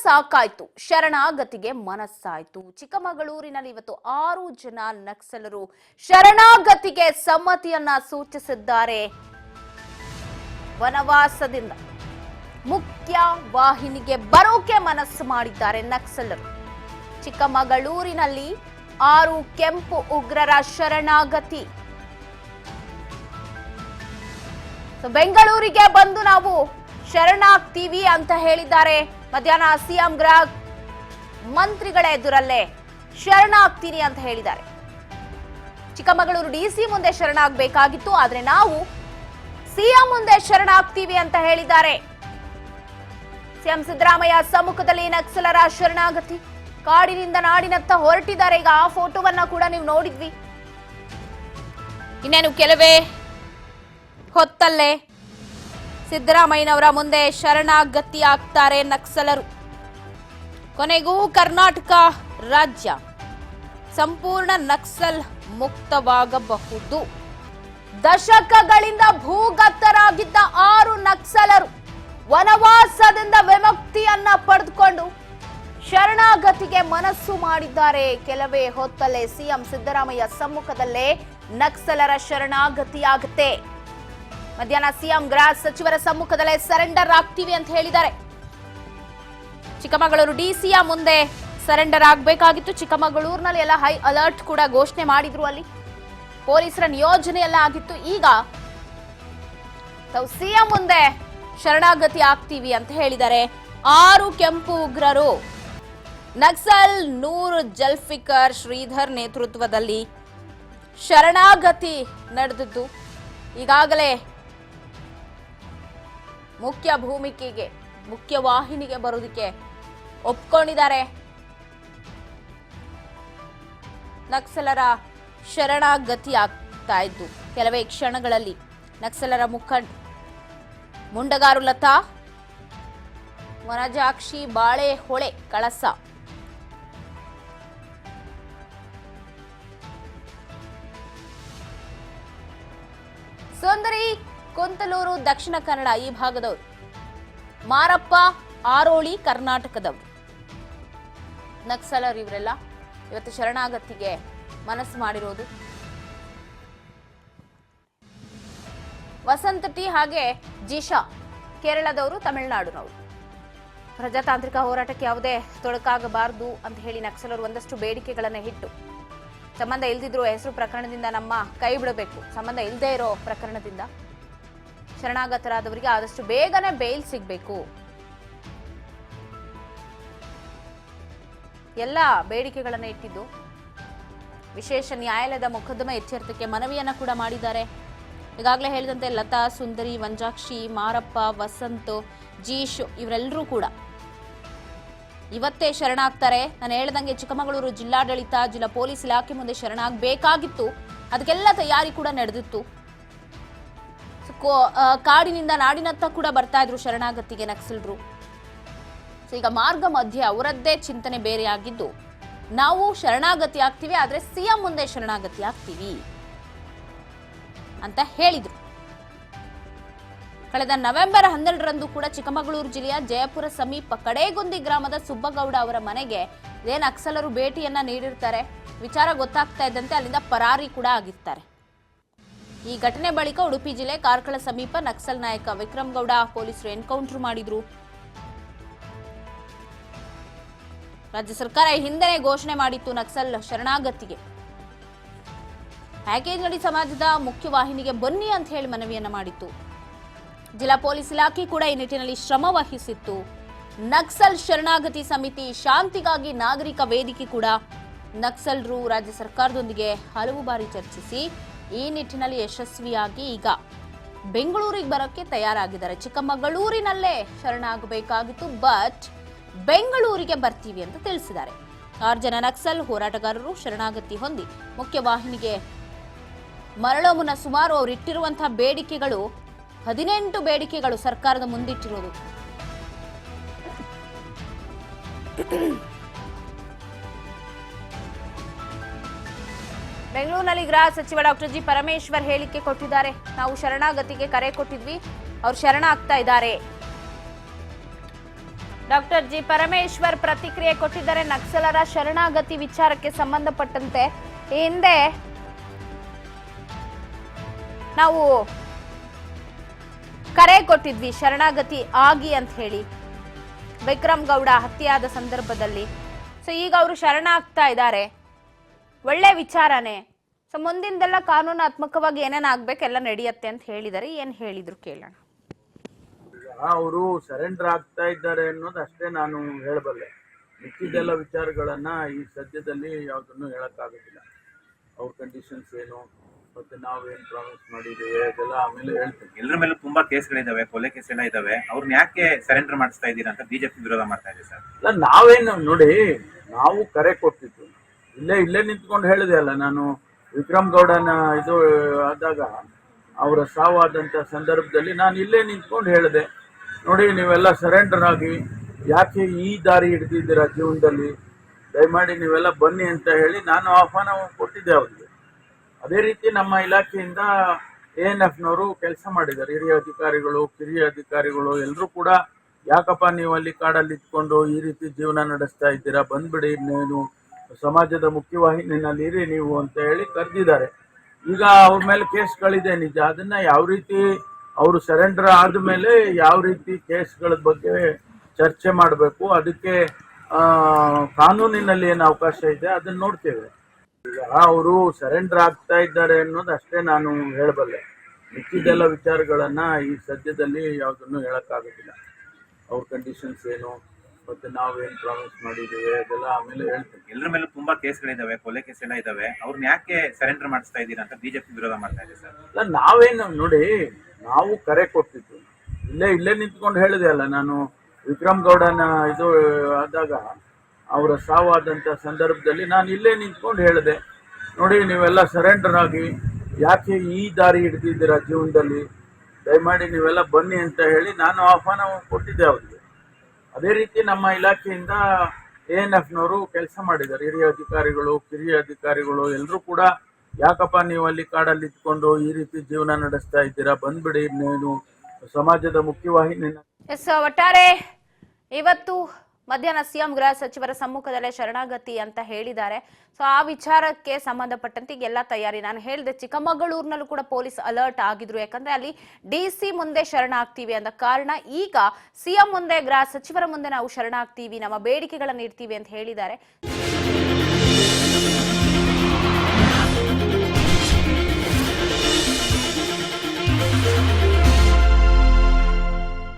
ಸಾಕಾಯ್ತು, ಶರಣಾಗತಿಗೆ ಮನಸ್ಸಾಯ್ತು. ಚಿಕ್ಕಮಗಳೂರಿನಲ್ಲಿ ಇವತ್ತು 6 ಜನ ನಕ್ಸಲರು ಶರಣಾಗತಿಗೆ ಸಮ್ಮತಿಯನ್ನ ಸೂಚಿಸಿದ್ದಾರೆ. ವನವಾಸದಿಂದ ಮುಖ್ಯ ವಾಹಿನಿಗೆ ಬರೋಕೆ ಮನಸ್ಸು ಮಾಡಿದ್ದಾರೆ ನಕ್ಸಲರು. ಚಿಕ್ಕಮಗಳೂರಿನಲ್ಲಿ 6 ಕೆಂಪು ಉಗ್ರರ ಶರಣಾಗತಿ. ಬೆಂಗಳೂರಿಗೆ ಬಂದು ನಾವು ಶರಣಾಗ್ತೀವಿ ಅಂತ ಹೇಳಿದ್ದಾರೆ. ಮಧ್ಯಾಹ್ನ ಸಿಎಂ ಗೃಹ ಮಂತ್ರಿಗಳ ಎದುರಲ್ಲೇ ಶರಣಾಗ್ತೀನಿ ಅಂತ ಹೇಳಿದ್ದಾರೆ. ಚಿಕ್ಕಮಗಳೂರು ಡಿಸಿ ಮುಂದೆ ಶರಣಾಗಬೇಕಾಗಿತ್ತು, ಆದ್ರೆ ನಾವು ಸಿಎಂ ಮುಂದೆ ಶರಣಾಗ್ತೀವಿ ಅಂತ ಹೇಳಿದ್ದಾರೆ. ಸಿಎಂ ಸಿದ್ದರಾಮಯ್ಯ ಸಮ್ಮುಖದಲ್ಲಿ ನಕ್ಸಲರ ಶರಣಾಗತಿ. ಕಾಡಿನಿಂದ ನಾಡಿನತ್ತ ಹೊರಟಿದ್ದಾರೆ. ಈಗ ಆ ಫೋಟೋವನ್ನ ಕೂಡ ನೀವು ನೋಡಿದ್ವಿ. ಇನ್ನೇನು ಕೆಲವೇ ಹೊತ್ತಲ್ಲೇ ಸಿದ್ದರಾಮಯ್ಯನವರ ಮುಂದೆ ಶರಣಾಗತಿ ಆಗ್ತಾರೆ ನಕ್ಸಲರು. ಕೊನೆಗೂ ಕರ್ನಾಟಕ ರಾಜ್ಯ ಸಂಪೂರ್ಣ ನಕ್ಸಲ್ ಮುಕ್ತವಾಗಬಹುದು. ದಶಕಗಳಿಂದ ಭೂಗತರಾಗಿದ್ದ 6 ನಕ್ಸಲರು ವನವಾಸದಿಂದ ವಿಮುಕ್ತಿಯನ್ನ ಪಡೆದುಕೊಂಡು ಶರಣಾಗತಿಗೆ ಮನಸ್ಸು ಮಾಡಿದ್ದಾರೆ. ಕೆಲವೇ ಹೊತ್ತಲ್ಲೇ ಸಿಎಂ ಸಿದ್ದರಾಮಯ್ಯ ಸಮ್ಮುಖದಲ್ಲೇ ನಕ್ಸಲರ ಶರಣಾಗತಿಯಾಗುತ್ತೆ. ಮಧ್ಯಾಹ್ನ ಸಿಎಂ ಗೃಹ ಸಚಿವರ ಸಮ್ಮುಖದಲ್ಲೇ ಸರೆಂಡರ್ ಆಗ್ತೀವಿ ಅಂತ ಹೇಳಿದ್ದಾರೆ. ಚಿಕ್ಕಮಗಳೂರು ಡಿಸಿಯ ಮುಂದೆ ಸರೆಂಡರ್ ಆಗಬೇಕಾಗಿತ್ತು. ಚಿಕ್ಕಮಗಳೂರಿನಲ್ಲಿ ಎಲ್ಲ ಹೈ ಅಲರ್ಟ್ ಕೂಡ ಘೋಷಣೆ ಮಾಡಿದ್ರು. ಅಲ್ಲಿ ಪೊಲೀಸರ ನಿಯೋಜನೆ ಎಲ್ಲ ಆಗಿತ್ತು. ಈಗ ತಾವು ಸಿಎಂ ಮುಂದೆ ಶರಣಾಗತಿ ಆಗ್ತೀವಿ ಅಂತ ಹೇಳಿದ್ದಾರೆ. 6 ಕೆಂಪು ಉಗ್ರರು ನಕ್ಸಲ್ ನೂರ್ ಜಲ್ಫಿಕರ್ ಶ್ರೀಧರ್ ನೇತೃತ್ವದಲ್ಲಿ ಶರಣಾಗತಿ ನಡೆದಿದ್ದು ಈಗಾಗಲೇ ಮುಖ್ಯ ಭೂಮಿಕೆಗೆ ಮುಖ್ಯ ವಾಹಿನಿಗೆ ಬರೋದಕ್ಕೆ ಒಪ್ಕೊಂಡಿದ್ದಾರೆ. ನಕ್ಸಲರ ಶರಣಾಗತಿ ಆಗ್ತಾ ಇದ್ದು ಕೆಲವೇ ಕ್ಷಣಗಳಲ್ಲಿ ನಕ್ಸಲರ ಮುಂಡಗಾರು ಲತಾ, ವನಜಾಕ್ಷಿ, ಬಾಳೆಹೊಳೆ, ಕಳಸ, ಸುಂದರಿ, ಕುಂತಲೂರು ದಕ್ಷಿಣ ಕನ್ನಡ ಈ ಭಾಗದವರು, ಮಾರಪ್ಪ, ಆರೋಳಿ ಕರ್ನಾಟಕದವರು ನಕ್ಸಲರ್ ಇವರೆಲ್ಲ ಇವತ್ತು ಶರಣಾಗತಿಗೆ ಮನಸ್ಸು ಮಾಡಿರೋದು. ವಸಂತ ಟಿ ಹಾಗೆ ಜಿಶಾ ಕೇರಳದವರು, ತಮಿಳುನಾಡಿನವರು. ಪ್ರಜಾತಾಂತ್ರಿಕ ಹೋರಾಟಕ್ಕೆ ಯಾವುದೇ ತೊಡಕಾಗಬಾರದು ಅಂತ ಹೇಳಿ ನಕ್ಸಲರು ಒಂದಷ್ಟು ಬೇಡಿಕೆಗಳನ್ನ ಇಟ್ಟು ಸಂಬಂಧ ಇಲ್ದಿದ್ರು ಹೆಸರು ಪ್ರಕರಣದಿಂದ ನಮ್ಮ ಕೈ ಬಿಡಬೇಕು, ಸಂಬಂಧ ಇಲ್ಲದೆ ಇರೋ ಪ್ರಕರಣದಿಂದ ಶರಣಾಗತರಾದವರಿಗೆ ಆದಷ್ಟು ಬೇಗನೆ ಬೇಲ್ ಸಿಗಬೇಕು, ಎಲ್ಲ ಬೇಡಿಕೆಗಳನ್ನ ಇಟ್ಟಿದ್ದು. ವಿಶೇಷ ನ್ಯಾಯಾಲಯದ ಮೊಕದ್ದಮೆ ಇತ್ಯರ್ಥಕ್ಕೆ ಮನವಿಯನ್ನ ಕೂಡ ಮಾಡಿದ್ದಾರೆ. ಈಗಾಗಲೇ ಹೇಳಿದಂತೆ ಲತಾ, ಸುಂದರಿ, ವಂಜಾಕ್ಷಿ, ಮಾರಪ್ಪ, ವಸಂತ್, ಜೀಶ್ ಇವರೆಲ್ಲರೂ ಕೂಡ ಇವತ್ತೇ ಶರಣಾಗ್ತಾರೆ. ನಾನು ಹೇಳ್ದಂಗೆ ಚಿಕ್ಕಮಗಳೂರು ಜಿಲ್ಲಾಡಳಿತ, ಜಿಲ್ಲಾ ಪೊಲೀಸ್ ಇಲಾಖೆ ಮುಂದೆ ಶರಣಾಗಬೇಕಾಗಿತ್ತು. ಅದಕ್ಕೆಲ್ಲ ತಯಾರಿ ಕೂಡ ನಡೆದಿತ್ತು. ಕಾಡಿನಿಂದ ನಾಡಿನತ್ತ ಕೂಡ ಬರ್ತಾ ಇದ್ರು ಶರಣಾಗತಿಗೆ ನಕ್ಸಲರು. ಈಗ ಮಾರ್ಗ ಮಧ್ಯೆ ಅವರದ್ದೇ ಚಿಂತನೆ ಬೇರೆಯಾಗಿದ್ದು, ನಾವು ಶರಣಾಗತಿ ಆಗ್ತೀವಿ, ಆದ್ರೆ ಸಿಎಂ ಮುಂದೆ ಶರಣಾಗತಿ ಆಗ್ತೀವಿ ಅಂತ ಹೇಳಿದ್ರು. ಕಳೆದ ನವೆಂಬರ್ 12ರಂದು ಕೂಡ ಚಿಕ್ಕಮಗಳೂರು ಜಿಲ್ಲೆಯ ಜಯಪುರ ಸಮೀಪ ಕಡೇಗುಂದಿ ಗ್ರಾಮದ ಸುಬ್ಬಗೌಡ ಅವರ ಮನೆಗೆ ಇದೇ ನಕ್ಸಲರು ಭೇಟಿಯನ್ನ ನೀಡಿರ್ತಾರೆ. ವಿಚಾರ ಗೊತ್ತಾಗ್ತಾ ಇದ್ದಂತೆ ಅಲ್ಲಿಂದ ಪರಾರಿ ಕೂಡ ಆಗಿರ್ತಾರೆ. ಈ ಘಟನೆ ಬಳಿಕ ಉಡುಪಿ ಜಿಲ್ಲೆ ಕಾರ್ಕಳ ಸಮೀಪ ನಕ್ಸಲ್ ನಾಯಕ ವಿಕ್ರಮ್ ಗೌಡ ಪೊಲೀಸರು ಎನ್ಕೌಂಟರ್ ಮಾಡಿದ್ರು. ರಾಜ್ಯ ಸರ್ಕಾರ ಹಿಂದೆನೇ ಘೋಷಣೆ ಮಾಡಿತ್ತು ನಕ್ಸಲ್ ಶರಣಾಗತಿಗೆ. ಪ್ಯಾಕೇಜ್ನಡಿ ಸಮಾಜದ ಮುಖ್ಯವಾಹಿನಿಗೆ ಬನ್ನಿ ಅಂತ ಹೇಳಿ ಮನವಿಯನ್ನ ಮಾಡಿತ್ತು. ಜಿಲ್ಲಾ ಪೊಲೀಸ್ ಇಲಾಖೆ ಕೂಡ ಈ ನಿಟ್ಟಿನಲ್ಲಿ ಶ್ರಮ ವಹಿಸಿತ್ತು. ನಕ್ಸಲ್ ಶರಣಾಗತಿ ಸಮಿತಿ, ಶಾಂತಿಗಾಗಿ ನಾಗರಿಕ ವೇದಿಕೆ ಕೂಡ ನಕ್ಸಲರು ರಾಜ್ಯ ಸರ್ಕಾರದೊಂದಿಗೆ ಹಲವು ಬಾರಿ ಚರ್ಚಿಸಿ ಈ ನಿಟ್ಟಿನಲ್ಲಿ ಯಶಸ್ವಿಯಾಗಿ ಈಗ ಬೆಂಗಳೂರಿಗೆ ಬರೋಕ್ಕೆ ತಯಾರಾಗಿದ್ದಾರೆ. ಚಿಕ್ಕಮಗಳೂರಿನಲ್ಲೇ ಶರಣಾಗಬೇಕಾಗಿತ್ತು, ಬಟ್ ಬೆಂಗಳೂರಿಗೆ ಬರ್ತೀವಿ ಅಂತ ತಿಳಿಸಿದ್ದಾರೆ. 6 ಜನ ನಕ್ಸಲ್ ಹೋರಾಟಗಾರರು ಶರಣಾಗತಿ ಹೊಂದಿ ಮುಖ್ಯವಾಹಿನಿಗೆ ಮರಳೋ ಮುನ್ನ ಸುಮಾರು ಅವರು ಇಟ್ಟಿರುವಂತಹ ಬೇಡಿಕೆಗಳು 18 ಬೇಡಿಕೆಗಳು ಸರ್ಕಾರದ ಮುಂದಿಟ್ಟಿರೋದು. ಬೆಂಗಳೂರಿನಲ್ಲಿ ಗೃಹ ಸಚಿವ ಡಾಕ್ಟರ್ ಜಿ ಪರಮೇಶ್ವರ್ ಹೇಳಿಕೆ ಕೊಟ್ಟಿದ್ದಾರೆ. ನಾವು ಶರಣಾಗತಿಗೆ ಕರೆ ಕೊಟ್ಟಿದ್ವಿ, ಅವರು ಶರಣ ಆಗ್ತಾ ಇದ್ದಾರೆ. ಡಾಕ್ಟರ್ ಜಿ ಪರಮೇಶ್ವರ್ ಪ್ರತಿಕ್ರಿಯೆ ಕೊಟ್ಟಿದ್ದಾರೆ. ನಕ್ಸಲರ ಶರಣಾಗತಿ ವಿಚಾರಕ್ಕೆ ಸಂಬಂಧಪಟ್ಟಂತೆ ಈ ಹಿಂದೆ ನಾವು ಕರೆ ಕೊಟ್ಟಿದ್ವಿ ಶರಣಾಗತಿ ಆಗಿ ಅಂತ ಹೇಳಿ ವಿಕ್ರಮ್ ಗೌಡ ಹತ್ಯೆಯಾದ ಸಂದರ್ಭದಲ್ಲಿ. ಸೊ ಈಗ ಅವರು ಶರಣಾಗ್ತಾ ಇದ್ದಾರೆ, ಒಳ್ಳೆ ವಿಚಾರನೇ. ಸೊ ಮುಂದಿಂದೆಲ್ಲ ಕಾನೂನಾತ್ಮಕವಾಗಿ ಏನೇನ್ ಆಗ್ಬೇಕೆಲ್ಲ ನಡೆಯುತ್ತೆ ಅಂತ ಹೇಳಿದ್ದಾರೆ. ಏನ್ ಹೇಳಿದ್ರು ಕೇಳೋಣ. ಅವರು ಸರೆಂಡರ್ ಆಗ್ತಾ ಇದ್ದಾರೆ ಅನ್ನೋದು ಅಷ್ಟೇ ನಾನು ಹೇಳಬಲ್ಲೆ. ಮಿಕ್ಕಿದೆಲ್ಲ ವಿಚಾರಗಳನ್ನ ಈ ಸದ್ಯದಲ್ಲಿ ಯಾವುದನ್ನು ಹೇಳಕ್ಕಾಗೋದಿಲ್ಲ. ಅವ್ರ ಕಂಡೀಷನ್ಸ್ ಏನು ಮತ್ತೆ ನಾವೇನು ಪ್ರಾಮಿಸ್ ಮಾಡಿದ್ದೇವೆ ಅದೆಲ್ಲ ಆಮೇಲೆ ಹೇಳ್ತೇನೆ. ಎಲ್ಲರ ಮೇಲೂ ತುಂಬಾ ಕೇಸ್ಗಳಿದಾವೆ, ಕೊಲೆ ಕೇಸ್ ಎಲ್ಲ ಇದಾವೆ. ಅವ್ರನ್ನ ಯಾಕೆ ಸರೆಂಡರ್ ಮಾಡಿಸ್ತಾ ಇದ್ದೀರಾ ಅಂತ ಬಿಜೆಪಿ ವಿರೋಧ ಮಾಡ್ತಾ ಇದೆ ಸರ್. ಅಲ್ಲ, ನಾವೇನು ನೋಡಿ, ನಾವು ಕರೆ ಕೊಟ್ಟಿದ್ದು ಇಲ್ಲೇ ನಿಂತ್ಕೊಂಡು ಹೇಳಿದೆ ಅಲ್ಲ ನಾನು. ವಿಕ್ರಮ್ ಗೌಡನ ಇದು ಆದಾಗ ಅವರ ಸಾವಾದಂಥ ಸಂದರ್ಭದಲ್ಲಿ ನಾನು ಇಲ್ಲೇ ನಿಂತ್ಕೊಂಡು ಹೇಳಿದೆ, ನೋಡಿ ನೀವೆಲ್ಲ ಸರೆಂಡರ್ ಆಗಿ ಯಾಕೆ ಈ ದಾರಿ ಹಿಡಿದಿದ್ದೀರಾ ಜೀವನದಲ್ಲಿ, ದಯಮಾಡಿ ನೀವೆಲ್ಲ ಬನ್ನಿ ಅಂತ ಹೇಳಿ ನಾನು ಆಹ್ವಾನ ಕೊಟ್ಟಿದ್ದೆ ಅವರಿಗೆ. ಅದೇ ರೀತಿ ನಮ್ಮ ಇಲಾಖೆಯಿಂದ ANFನವರು ಕೆಲಸ ಮಾಡಿದ್ದಾರೆ. ಹಿರಿಯ ಅಧಿಕಾರಿಗಳು, ಕಿರಿಯ ಅಧಿಕಾರಿಗಳು ಎಲ್ಲರೂ ಕೂಡ ಯಾಕಪ್ಪ ನೀವು ಅಲ್ಲಿ ಕಾಡಲ್ಲಿ ಇಟ್ಕೊಂಡು ಈ ರೀತಿ ಜೀವನ ನಡೆಸ್ತಾ ಇದ್ದೀರಾ, ಬಂದ್ಬಿಡಿ, ನೀನು ಸಮಾಜದ ಮುಖ್ಯವಾಹಿನಿನಲ್ಲಿ ಇರಿ ನೀವು ಅಂತ ಹೇಳಿ ಕರೆದಿದ್ದಾರೆ. ಈಗ ಅವ್ರ ಮೇಲೆ ಕೇಸ್ಗಳಿದೆ ನಿಜ. ಅದನ್ನ ಯಾವ ರೀತಿ ಅವರು ಸರೆಂಡರ್ ಆದಮೇಲೆ ಯಾವ ರೀತಿ ಕೇಸ್ಗಳ ಬಗ್ಗೆ ಚರ್ಚೆ ಮಾಡಬೇಕು, ಅದಕ್ಕೆ ಕಾನೂನಿನಲ್ಲಿ ಏನು ಅವಕಾಶ ಇದೆ ಅದನ್ನ ನೋಡ್ತೇವೆ. ಈಗ ಅವರು ಸರೆಂಡರ್ ಆಗ್ತಾ ಇದ್ದಾರೆ ಅನ್ನೋದು ಅಷ್ಟೇ ನಾನು ಹೇಳಬಲ್ಲೆ. ಮಿಕ್ಕಿದೆಲ್ಲ ವಿಚಾರಗಳನ್ನ ಈ ಸದ್ಯದಲ್ಲಿ ಯಾವುದನ್ನು ಹೇಳಕ್ಕಾಗೋದಿಲ್ಲ. ಅವ್ರ ಕಂಡೀಷನ್ಸ್ ಏನು ಮತ್ತೆ ನಾವೇನು ಪ್ರಾಮಿಸ್ ಮಾಡಿದ್ದೇವೆ ಅದೆಲ್ಲ ಆಮೇಲೆ ಹೇಳ್ತೇನೆ. ಎಲ್ಲರ ಮೇಲೂ ತುಂಬಾ ಕೇಸ್ಗಳಿದಾವೆ, ಕೊಲೆ ಕೇಸ್ ಎಲ್ಲ ಇದಾವೆ. ಅವ್ರನ್ನ ಯಾಕೆ ಸರೆಂಡರ್ ಮಾಡಿಸ್ತಾ ಇದ್ದೀರಾ ಅಂತ ಬಿಜೆಪಿ ವಿರೋಧ ಮಾಡ್ತಾ ಇದೆ ಸರ್. ಅಲ್ಲ, ನಾವೇನು ನೋಡಿ, ನಾವು ಕರೆ ಕೊಟ್ಟಿದ್ದು ಇಲ್ಲೇ ನಿಂತ್ಕೊಂಡು ಹೇಳಿದೆ ಅಲ್ಲ ನಾನು. ವಿಕ್ರಮ್ ಗೌಡನ ಇದು ಆದಾಗ ಅವರ ಸಾವಾದಂಥ ಸಂದರ್ಭದಲ್ಲಿ ನಾನು ಇಲ್ಲೇ ನಿಂತ್ಕೊಂಡು ಹೇಳಿದೆ, ನೋಡಿ ನೀವೆಲ್ಲ ಸರೆಂಡರ್ ಆಗಿ ಯಾಕೆ ಈ ದಾರಿ ಹಿಡಿದಿದ್ದೀರಾ ಜೀವನದಲ್ಲಿ, ದಯಮಾಡಿ ನೀವೆಲ್ಲ ಬನ್ನಿ ಅಂತ ಹೇಳಿ ನಾನು ಆಹ್ವಾನ ಕೊಟ್ಟಿದ್ದೆ ಅವರಿಗೆ. ಅದೇ ರೀತಿ ನಮ್ಮ ಇಲಾಖೆಯಿಂದ ANFನವರು ಕೆಲಸ ಮಾಡಿದ್ದಾರೆ. ಹಿರಿಯ ಅಧಿಕಾರಿಗಳು, ಕಿರಿಯ ಅಧಿಕಾರಿಗಳು ಎಲ್ಲರೂ ಕೂಡ ಯಾಕಪ್ಪ ನೀವು ಅಲ್ಲಿ ಕಾಡಲ್ಲಿ ಇಟ್ಕೊಂಡು ಈ ರೀತಿ ಜೀವನ ನಡೆಸ್ತಾ ಇದ್ದೀರಾ, ಬಂದ್ಬಿಡಿ, ನೀನು ಸಮಾಜದ ಮುಖ್ಯವಾಹಿನಿ. ಒಟ್ಟಾರೆ ಇವತ್ತು ಮಧ್ಯಾಹ್ನ ಸಿಎಂ ಗೃಹ ಸಚಿವರ ಸಮ್ಮುಖದಲ್ಲೇ ಶರಣಾಗತಿ ಅಂತ ಹೇಳಿದ್ದಾರೆ. ಸೊ ಆ ವಿಚಾರಕ್ಕೆ ಸಂಬಂಧಪಟ್ಟಂತೆ ಎಲ್ಲ ತಯಾರಿ. ನಾನು ಹೇಳಿದೆ, ಚಿಕ್ಕಮಗಳೂರಿನಲ್ಲೂ ಕೂಡ ಪೊಲೀಸ್ ಅಲರ್ಟ್ ಆಗಿದ್ರು. ಯಾಕಂದ್ರೆ ಅಲ್ಲಿ DC ಮುಂದೆ ಶರಣಾಗ್ತೀವಿ ಅಂದ ಕಾರಣ ಈಗ ಸಿಎಂ ಮುಂದೆ, ಗೃಹ ಸಚಿವರ ಮುಂದೆ ನಾವು ಶರಣಾಗ್ತೀವಿ, ನಮ್ಮ ಬೇಡಿಕೆಗಳನ್ನು ಇಡ್ತೀವಿ ಅಂತ ಹೇಳಿದ್ದಾರೆ.